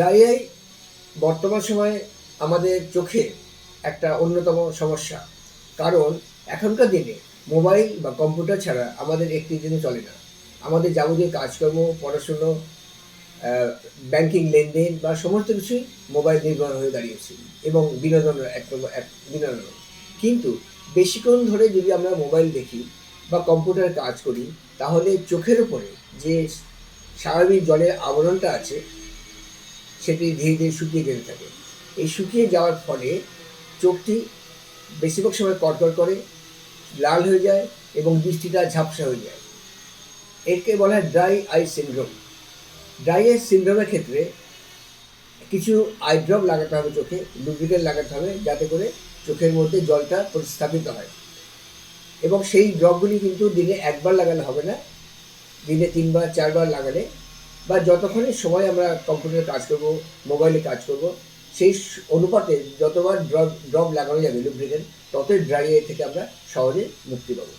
Dry eye বর্তমান সময়ে আমাদের চোখে একটা অন্যতম সমস্যা। কারণ এখনকার দিনে মোবাইল বা কম্পিউটার ছাড়া আমাদের একটি দিনও চলে না। আমাদের যাবতীয় কাজকর্ম, পড়াশুনো, আ ব্যাংকিং লেনদেন বা সমস্ত কিছুই মোবাইল নির্ভর হয়ে দাঁড়িয়েছে এবং বিনোদনের এক বিনোদন। কিন্তু বেশিক্ষণ ধরে যদি আমরা মোবাইল দেখি বা কম্পিউটারে কাজ করি, তাহলে চোখের উপরে যে স্বাভাবিক জলের আবরণটা আছে সেটি ধীরে ধীরে শুকিয়ে যেতে থাকে। এই শুকিয়ে যাওয়ার ফলে চোখটি বেশিরভাগ সময় কড়কড় করে, লাল হয়ে যায় এবং দৃষ্টিটা ঝাপসা হয়ে যায়। একে বলা হয় dry eye syndrome. Dry eye সিনড্রোমের ক্ষেত্রে কিছু আই ড্রপ লাগাতে হবে চোখে, লুব্রিকেন্ট লাগাতে হবে যাতে করে চোখের মধ্যে জলটা প্রতিস্থাপিত হয় এবং সেই ড্রপগুলি কিন্তু দিনে ১ বার লাগালে হবে না, দিনে ৩ বার ৪ বার লাগালে বা যতক্ষণই সময় আমরা কম্পিউটারে কাজ করব, মোবাইলে কাজ করব, সেই অনুপাতে যতবার ড্রপ লাগানো যাবে লুব্রিকেন্ট, ততই ড্রাই আই থেকে আমরা সহজে মুক্তি পাবো।